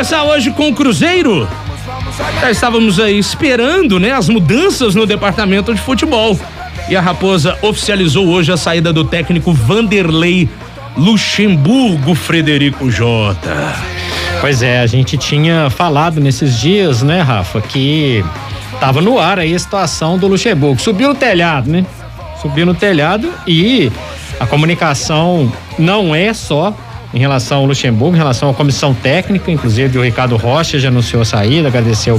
começar hoje com o Cruzeiro. Já estávamos aí esperando, né, as mudanças no departamento de futebol. E a Raposa oficializou hoje a saída do técnico Vanderlei Luxemburgo Frederico Jota. Pois é, a gente tinha falado nesses dias, né, Rafa, que tava no ar aí a situação do Luxemburgo. Subiu no telhado, né? Subiu no telhado e a comunicação não é só em relação ao Luxemburgo, em relação à comissão técnica, inclusive o Ricardo Rocha já anunciou a saída, agradeceu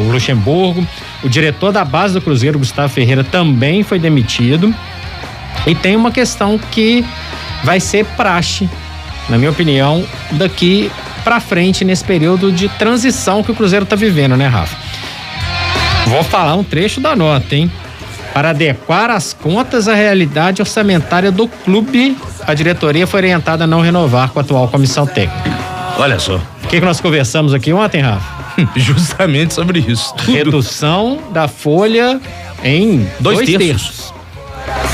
o Luxemburgo. O diretor da base do Cruzeiro, Gustavo Ferreira, também foi demitido. E tem uma questão que vai ser praxe, na minha opinião, daqui pra frente nesse período de transição que o Cruzeiro tá vivendo, né, Rafa? Vou falar um trecho da nota, hein? Para adequar as contas à realidade orçamentária do clube, a diretoria foi orientada a não renovar com a atual comissão técnica. Olha só. O que nós conversamos aqui ontem, Rafa? Justamente sobre isso. Tudo. Redução da folha em 2/3.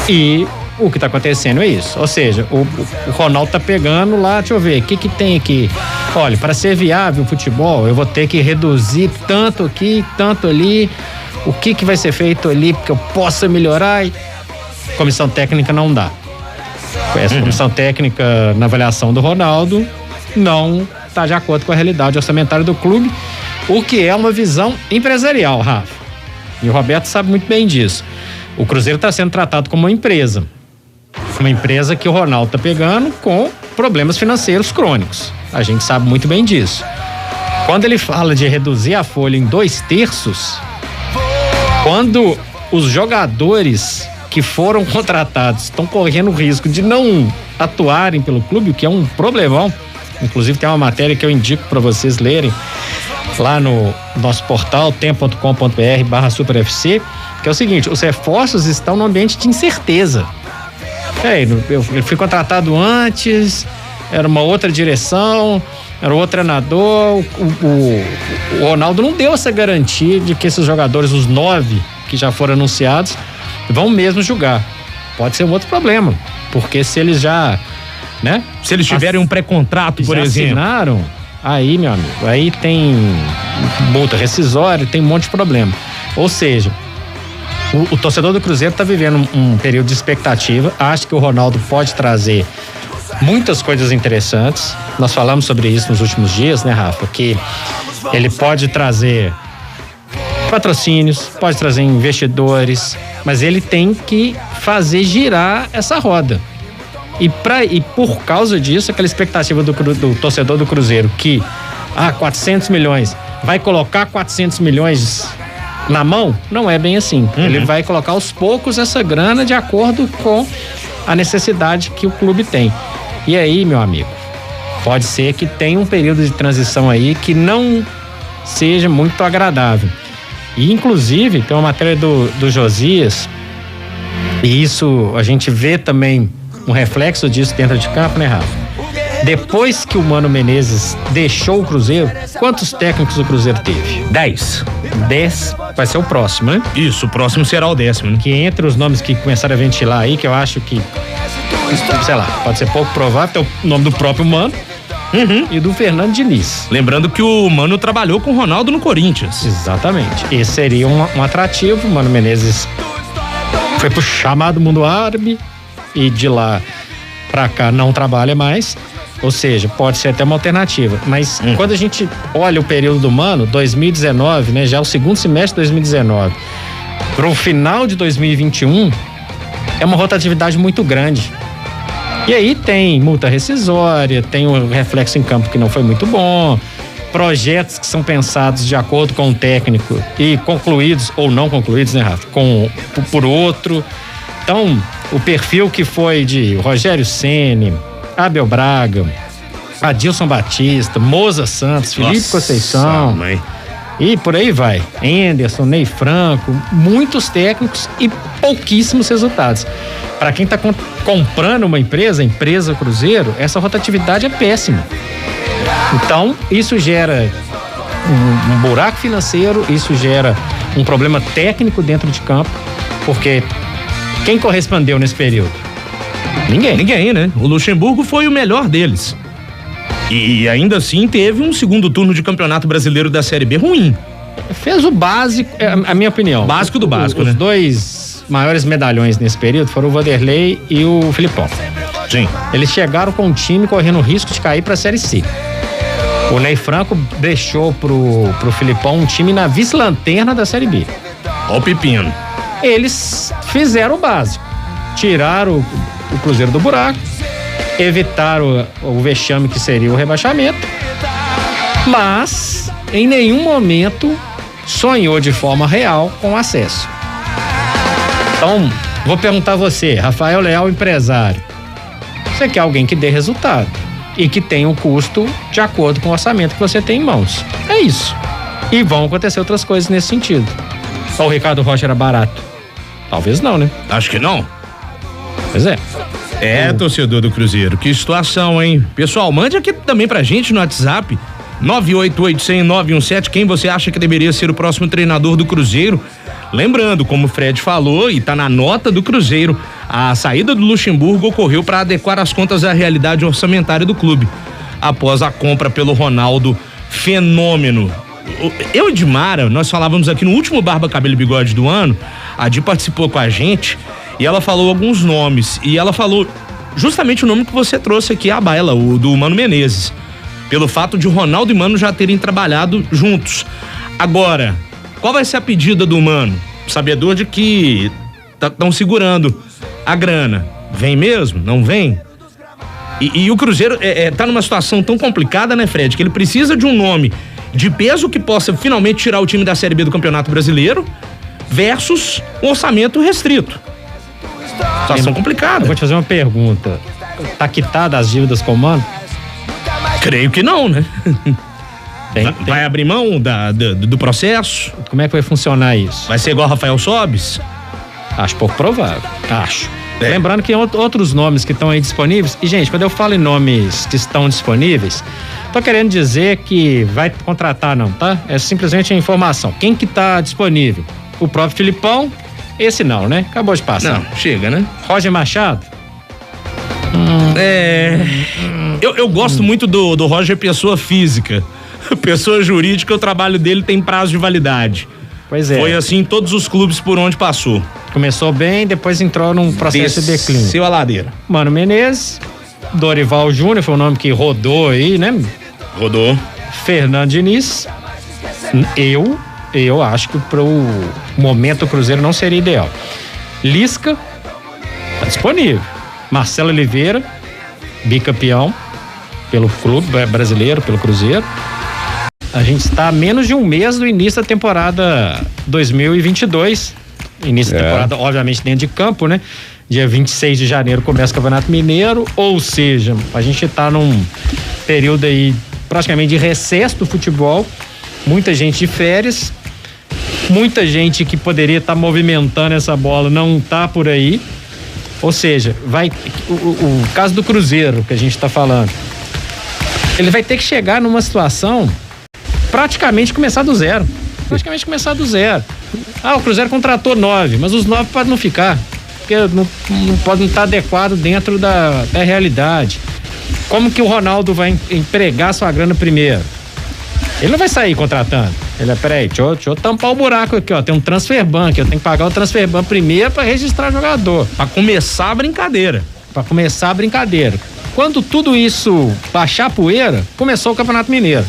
E o que está acontecendo é isso. Ou seja, o Ronaldo tá pegando lá, deixa eu ver, o que tem aqui? Olha, para ser viável o futebol, eu vou ter que reduzir tanto aqui, tanto ali. O que vai ser feito ali porque eu possa melhorar? E comissão técnica não dá. Essa comissão técnica, na avaliação do Ronaldo, não está de acordo com a realidade orçamentária do clube, o que é uma visão empresarial, Rafa. E o Roberto sabe muito bem disso. O Cruzeiro está sendo tratado como uma empresa que o Ronaldo está pegando com problemas financeiros crônicos. A gente sabe muito bem disso. Quando ele fala de reduzir a folha em 2/3, quando os jogadores que foram contratados estão correndo o risco de não atuarem pelo clube, o que é um problemão. Inclusive tem uma matéria que eu indico para vocês lerem lá no nosso portal tempo.com.br/superfc, que é o seguinte: os reforços estão no ambiente de incerteza. Eu fui contratado antes, era uma outra direção, era outro treinador, o Ronaldo não deu essa garantia de que esses jogadores, os 9 que já foram anunciados, vão mesmo jogar. Pode ser um outro problema, porque se eles já, né? Se eles tiverem um pré-contrato, por exemplo. Assinaram, aí, meu amigo, aí tem multa rescisória, tem um monte de problema. Ou seja, o torcedor do Cruzeiro está vivendo um período de expectativa. Acho que o Ronaldo pode trazer muitas coisas interessantes. Nós falamos sobre isso nos últimos dias, né, Rafa? Que ele pode trazer patrocínios, pode trazer investidores, mas ele tem que fazer girar essa roda. E por causa disso, aquela expectativa do torcedor do Cruzeiro que 400 milhões, vai colocar 400 milhões na mão, não é bem assim. Ele vai colocar aos poucos essa grana de acordo com a necessidade que o clube tem. E aí, meu amigo, pode ser que tenha um período de transição aí que não seja muito agradável. E inclusive tem uma matéria do Josias, e isso a gente vê também um reflexo disso dentro de campo, né, Rafa? Depois que o Mano Menezes deixou o Cruzeiro, quantos técnicos o Cruzeiro teve? 10 vai ser o próximo, né? Isso, o próximo será o 10º, né? Que entre os nomes que começaram a ventilar aí, que eu acho que, sei lá, pode ser pouco provável, tem o nome do próprio Mano e do Fernando Diniz. Lembrando que o Mano trabalhou com o Ronaldo no Corinthians. Exatamente. Esse seria um atrativo. O Mano Menezes foi pro chamado mundo árabe e de lá pra cá não trabalha mais. Ou seja, pode ser até uma alternativa. Mas quando a gente olha o período do Mano, 2019, né? Já é o segundo semestre de 2019, pro final de 2021, é uma rotatividade muito grande. E aí tem multa rescisória, tem um reflexo em campo que não foi muito bom, projetos que são pensados de acordo com o técnico e concluídos ou não concluídos, né, Rafa? Por outro. Então, o perfil que foi de Rogério Ceni, Abel Braga, Adilson Batista, Moza Santos, Felipe Conceição, e por aí vai. Henderson, Ney Franco, muitos técnicos e pouquíssimos resultados. Para quem está comprando uma empresa, a empresa Cruzeiro, essa rotatividade é péssima. Então, isso gera um buraco financeiro, isso gera um problema técnico dentro de campo, porque quem correspondeu nesse período? Ninguém, né? O Luxemburgo foi o melhor deles. E ainda assim teve um segundo turno de Campeonato Brasileiro da Série B ruim. Fez o básico, a minha opinião. Básico do básico, né? Os dois maiores medalhões nesse período foram o Vanderlei e o Filipão. Sim. Eles chegaram com o time correndo o risco de cair para a Série C. O Ney Franco deixou pro Filipão um time na vice-lanterna da Série B. Ó o pepino. Eles fizeram o básico. Tiraram o Cruzeiro do buraco, evitaram o vexame que seria o rebaixamento, mas em nenhum momento sonhou de forma real com acesso. Então, vou perguntar a você, Rafael Leal, empresário. Você quer alguém que dê resultado e que tenha um custo de acordo com o orçamento que você tem em mãos. É isso. E vão acontecer outras coisas nesse sentido. Só o Ricardo Rocha era barato? Talvez não, né? Acho que não. Pois é. Torcedor do Cruzeiro, que situação, hein? Pessoal, mande aqui também pra gente no WhatsApp 988-100-917 quem você acha que deveria ser o próximo treinador do Cruzeiro. Lembrando, como o Fred falou e tá na nota do Cruzeiro, a saída do Luxemburgo ocorreu para adequar as contas à realidade orçamentária do clube, após a compra pelo Ronaldo Fenômeno. Eu e Dimara, nós falávamos aqui no último Barba, Cabelo e Bigode do ano, a Di participou com a gente e ela falou alguns nomes, e ela falou justamente o nome que você trouxe aqui à baila, o do Mano Menezes, pelo fato de Ronaldo e Mano já terem trabalhado juntos. Agora, qual vai ser a pedida do Mano? Sabedor de que estão segurando a grana. Vem mesmo? Não vem? E o Cruzeiro tá numa situação tão complicada, né, Fred? Que ele precisa de um nome de peso que possa finalmente tirar o time da Série B do Campeonato Brasileiro versus um orçamento restrito. Situação complicada. Eu vou te fazer uma pergunta. Tá quitada as dívidas com o Mano? Creio que não, né? Vai abrir mão do processo? Como é que vai funcionar isso? Vai ser igual Rafael Sobis? Acho pouco provável. Acho. Lembrando que outros nomes que estão aí disponíveis. E, gente, quando eu falo em nomes que estão disponíveis, tô querendo dizer que vai contratar não, tá? É simplesmente a informação. Quem que tá disponível? O próprio Filipão? Esse não, né? Acabou de passar. Não, chega, né? Roger Machado? Eu gosto muito do Roger pessoa física. Pessoa jurídica, o trabalho dele tem prazo de validade. Pois é. Foi assim em todos os clubes por onde passou. Começou bem, depois entrou num processo de declínio. Desceu a ladeira. Mano Menezes, Dorival Júnior, foi um nome que rodou aí, né? Rodou. Fernando Diniz. Eu acho que pro momento o Cruzeiro não seria ideal. Lisca, tá disponível. Marcelo Oliveira, bicampeão pelo clube brasileiro, pelo Cruzeiro. A gente está a menos de um mês do início da temporada 2022. Início da temporada, obviamente, dentro de campo, né? Dia 26 de janeiro começa o Campeonato Mineiro, ou seja, a gente está num período aí praticamente de recesso do futebol. Muita gente de férias, muita gente que poderia estar movimentando essa bola não está por aí. Ou seja, o caso do Cruzeiro que a gente está falando, ele vai ter que chegar numa situação praticamente começar do zero. O Cruzeiro contratou 9, mas os 9 podem não ficar, porque não podem estar adequado dentro da realidade. Como que o Ronaldo vai empregar sua grana primeiro? Ele não vai sair contratando. Peraí, deixa eu tampar o buraco aqui, ó. Tem um transfer ban, eu tenho que pagar o transfer ban primeiro para registrar jogador. Para começar a brincadeira. Quando tudo isso baixar a poeira, começou o Campeonato Mineiro.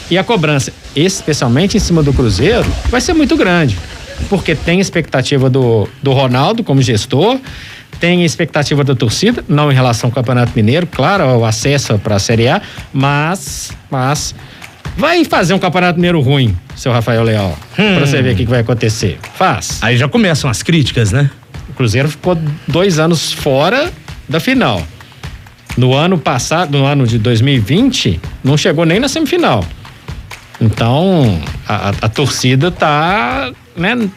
E a cobrança, especialmente em cima do Cruzeiro, vai ser muito grande. Porque tem expectativa do Ronaldo como gestor, tem expectativa da torcida, não em relação ao Campeonato Mineiro, claro, o acesso para a Série A, mas vai fazer um Campeonato Mineiro ruim, seu Rafael Leal, pra você ver o que vai acontecer. Faz. Aí já começam as críticas, né? O Cruzeiro ficou 2 anos fora da final. No ano passado, no ano de 2020, não chegou nem na semifinal. Então, a torcida tá, né,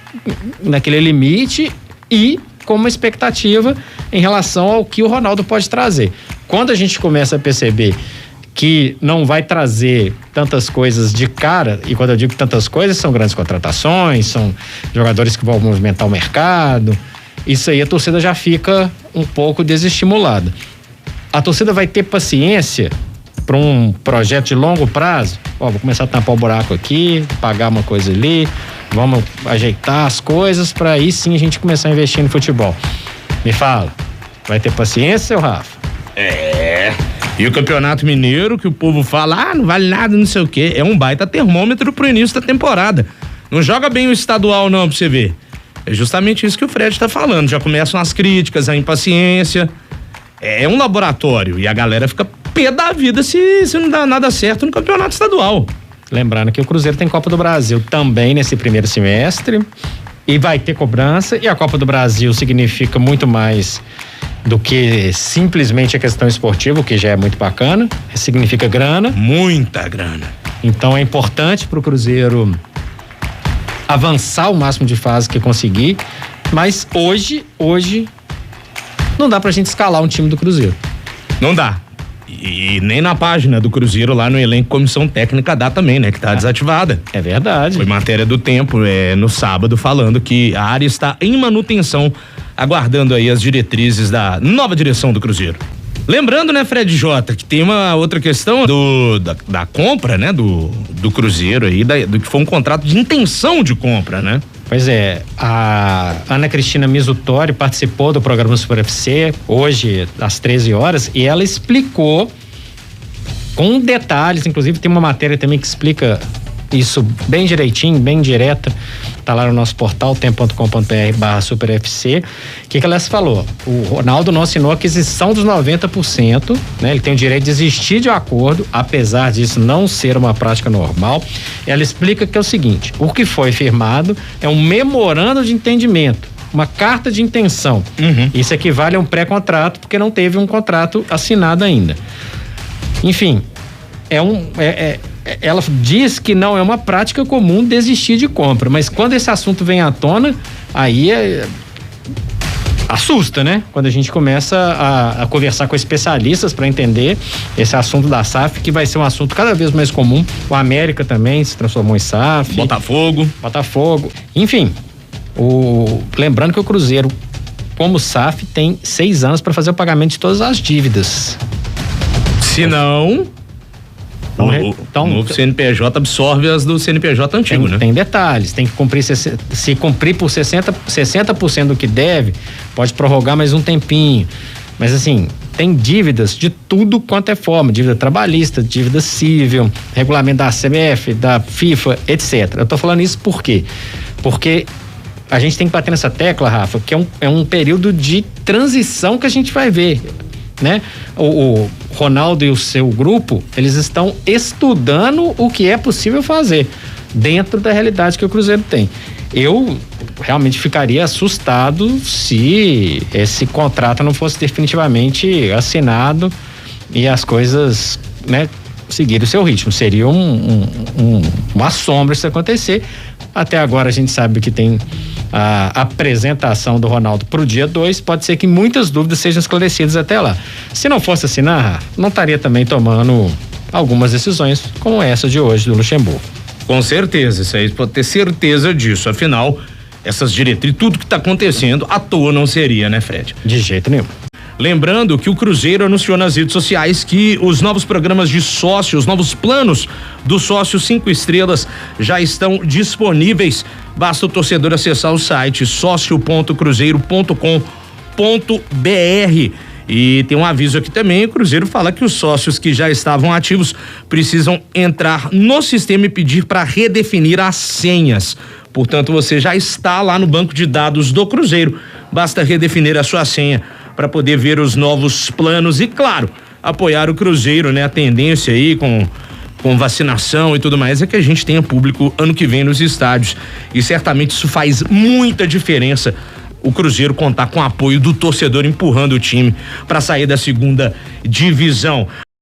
naquele limite e com uma expectativa em relação ao que o Ronaldo pode trazer. Quando a gente começa a perceber que não vai trazer tantas coisas de cara, e quando eu digo tantas coisas, são grandes contratações, são jogadores que vão movimentar o mercado, isso aí a torcida já fica um pouco desestimulada. A torcida vai ter paciência para um projeto de longo prazo, vou começar a tampar o buraco aqui, pagar uma coisa ali, vamos ajeitar as coisas para aí sim a gente começar a investir no futebol. Me fala, vai ter paciência, seu Rafa? E o Campeonato Mineiro, que o povo fala, não vale nada, não sei o quê, é um baita termômetro pro início da temporada. Não joga bem o estadual não, pra você ver. É justamente isso que o Fred tá falando, já começam as críticas, a impaciência. É um laboratório e a galera fica pé da vida se não dá nada certo no Campeonato Estadual. Lembrando que o Cruzeiro tem Copa do Brasil também nesse primeiro semestre e vai ter cobrança, e a Copa do Brasil significa muito mais do que simplesmente a questão esportiva, o que já é muito bacana, significa grana. Muita grana. Então é importante pro Cruzeiro avançar o máximo de fase que conseguir, mas hoje não dá pra gente escalar um time do Cruzeiro. Não dá. E nem na página do Cruzeiro, lá no elenco comissão técnica dá também, né? Que tá desativada. É verdade. Foi matéria do Tempo, no sábado, falando que a área está em manutenção, aguardando aí as diretrizes da nova direção do Cruzeiro. Lembrando, né, Fred Jota, que tem uma outra questão da compra, né, do Cruzeiro aí, do que foi um contrato de intenção de compra, né? Pois é, a Ana Cristina Misutori participou do programa Super FC hoje às 13 horas e ela explicou com detalhes, inclusive tem uma matéria também que explica isso bem direitinho, bem direta, tá lá no nosso portal tem.com.br/superfc. O que ela falou? O Ronaldo não assinou a aquisição dos 90%, né? Ele tem o direito de desistir de um acordo, apesar disso não ser uma prática normal. Ela explica que é o seguinte: o que foi firmado é um memorando de entendimento, uma carta de intenção. Isso equivale a um pré-contrato, porque não teve um contrato assinado ainda. Enfim, ela diz que não é uma prática comum desistir de compra, mas quando esse assunto vem à tona, aí assusta, né? Quando a gente começa a conversar com especialistas para entender esse assunto da SAF, que vai ser um assunto cada vez mais comum. O América também se transformou em SAF. Botafogo. Enfim, lembrando que o Cruzeiro, como SAF, tem 6 anos para fazer o pagamento de todas as dívidas. Se não... O novo CNPJ absorve as do CNPJ antigo, né? Tem detalhes, tem que cumprir, se cumprir por 60% do que deve, pode prorrogar mais um tempinho. Mas assim, tem dívidas de tudo quanto é forma, dívida trabalhista, dívida civil, regulamento da CBF, da FIFA, etc. Eu tô falando isso por quê? Porque a gente tem que bater nessa tecla, Rafa, que é um período de transição que a gente vai ver, né? O Ronaldo e o seu grupo, eles estão estudando o que é possível fazer dentro da realidade que o Cruzeiro tem. Eu realmente ficaria assustado se esse contrato não fosse definitivamente assinado e as coisas, né, seguirem o seu ritmo. Seria uma sombra se acontecer. Até agora a gente sabe que tem a apresentação do Ronaldo pro dia 2, pode ser que muitas dúvidas sejam esclarecidas até lá. Se não fosse assinar, não estaria também tomando algumas decisões como essa de hoje do Luxemburgo. Com certeza, isso aí pode ter certeza disso, afinal, essas diretrizes, tudo que está acontecendo, à toa não seria, né, Fred? De jeito nenhum. Lembrando que o Cruzeiro anunciou nas redes sociais que os novos programas de sócio, os novos planos do sócio 5 estrelas já estão disponíveis. Basta o torcedor acessar o site socio.cruzeiro.com.br. E tem um aviso aqui também, o Cruzeiro fala que os sócios que já estavam ativos precisam entrar no sistema e pedir para redefinir as senhas. Portanto, você já está lá no banco de dados do Cruzeiro, basta redefinir a sua senha para poder ver os novos planos e, claro, apoiar o Cruzeiro, né? A tendência aí com vacinação e tudo mais é que a gente tenha público ano que vem nos estádios, e certamente isso faz muita diferença, o Cruzeiro contar com o apoio do torcedor empurrando o time para sair da segunda divisão.